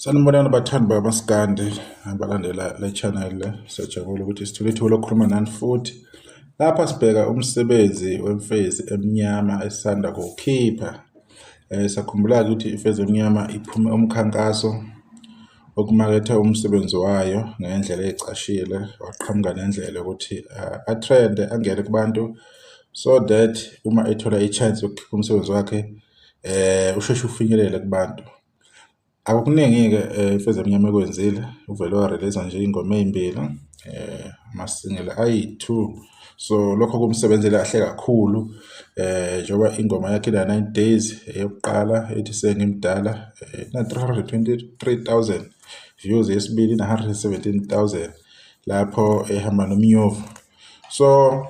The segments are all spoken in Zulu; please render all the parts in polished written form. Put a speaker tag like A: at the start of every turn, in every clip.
A: Sanibonani bathandi bamaskandi abalandela le channel le. Siyajabula ukuthi sithole ithuba lokukhuluma nani futhi. Lapha sibheka umsebenzi wemfezi emnyama esisanda kuwukhipha. Sakhumbula ukuthi ifezi emnyama iphume umkhankaso okumaketha umsebenzi wayo ngendlela ecashile, waqhamuka nendlela ukuthi a-trend angene kubantu so that uma ethola i-chance yokukhipha umsebenzi wakhe usheshe ufinyelele kubantu. Akukuningi-ke ifezi emnyama ekwenzile, uvele wareleasa nje ingoma ey'mbili, amasingela ayi-2. So lokho kumsebenzele kahle kakhulu njengoba ingoma yakhe ina 9 days eyokuqala ethi sengimdala ina 323,000 views, yesibili ina 117,000 lapho ehamba nomnyovu. So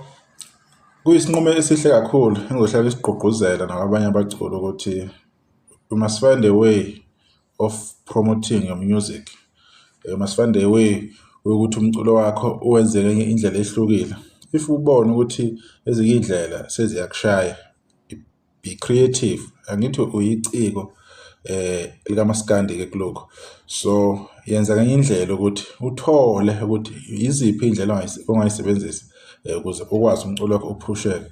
A: kuyisinqumo esihle kakhulu engizohlala isigqugquzela nabanye abaculi ukuthi we must find a way of promoting your music. You must find a way ukuthi umculo wakho uwenze ngenye indlela ehlukile. If ubona ukuthi ezinye indlela seziyakushaya, be creative. Angithi uyiciko likaMaskandi ke kulokho. So yenza ngenye indlela ukuthi uthole ukuthi iziphi indlela ongayisebenzisa ukuze ukwazi umculo wakho uphusheke.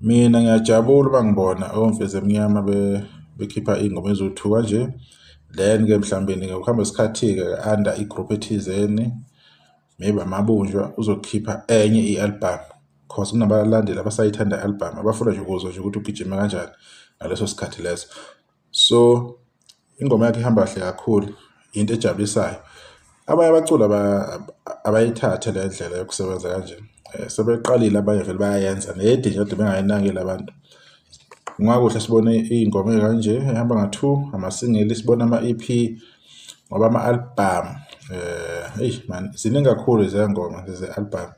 A: Mina ngiyajabula bangibona omfezi emnyama bekhipha ingoma ezo2 kanje. Then ke mhlawumbe ngokuhamba isikhathi ke under igroup ethizeni maybe amabunjwa uzokhipha enye i-album because kunabalandeli abasayithanda i-album abafuna nje ukuzwa nje ukuthi ugijima kanjani ngaleso sikhathi leso. So ingoma yakhe ihamba kahle kakhulu, into ejabulisayo. Abanye abaculi abayithathe le ndlela yokusebenza kanje. Sebeqalile abanye vele bayayenza nedi nje bengayinakile abantu. Kungakuhle sibone ingoma ekanje ehamba nga2 amasingeli, sibona ama-EP ngoba ama-album man ziningi kakhulu izengoma ze-album.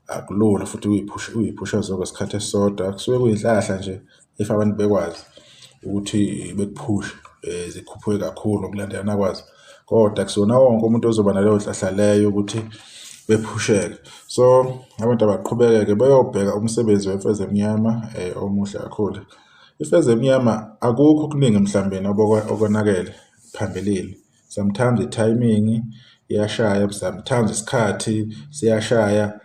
A: Akulula futhi uyiphusha zonke isikhathi esisodwa, kusuke kuyinhlahla nje if abantu bekwazi ukuthi bekuphushe zikhuphuke kakhulu ngokulandelana kwazo, kodwa kusona wonke umuntu ozoba naleyo hlahla leyo ukuthi bephusheke. So abantu abaqhubeke bayobheka umsebenzi wefezi emnyama omuhle kakhulu. Ifezi emnyama akukho okuningi mhlawumbe okonakele phambilini. Sometimes i-timing iyashaya, sometimes isikhathi siyashaya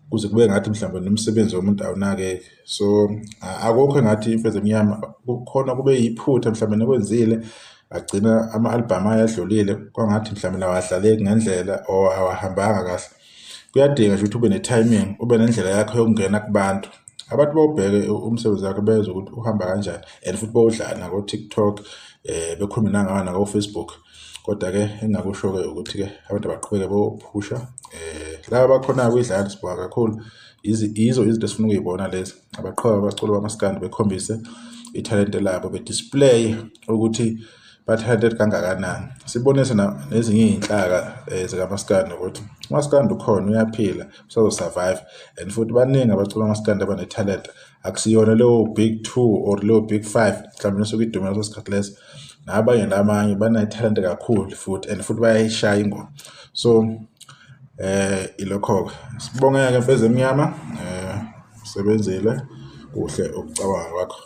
A: kuze kube ngathi mhlawumbe nomsebenzi womuntu awunake. So akukho engathi ifezi emnyama kukhona kube yiphutha mhlawumbe nekwenzile agcina ama-album ayadlulile kwangathi mhlawumbe nawadlaleki ngendlela or awahambanga kahle. Kuyadinga nje ukuthi ube ne-timing, ube nendlela yakho yokungena kubantu. Abantu bawubheke umsebenzi wakhe bezwe ukuthi uhamba kanjani and futhi bawudlala nako-TikTok bekhulume nangawo nako-Facebook. Kodwa ke engakusho-ke ukuthi ke abantu abaqhubeke bophusha laba bakhona kuyidlala sibonga kakhulu. Izo izinto esifuna ukuyibona lezi abaculi bamaskandi bekhombise ithalente labo, bedisplay ukuthi ba-talented kangakanani. Sibonise nezinye iy'nhlaka zikamaskandi ukuthi umaskandi ukhona, uyaphila, usazo-survive and futhi baningi abaculi bamaskandi abanethalente. Akusiyona leyo big 2 or leyo big 5 mhlawumbe nesuke idume ngaleso sikhathi leso. Nabanye nabanye banethalente kakhulu futhi and futhi bayayishaya ingoma. So ilokho-ke sibonge-ke mfezi emnyama, usebenzile kuhle ukucabanga kwakho.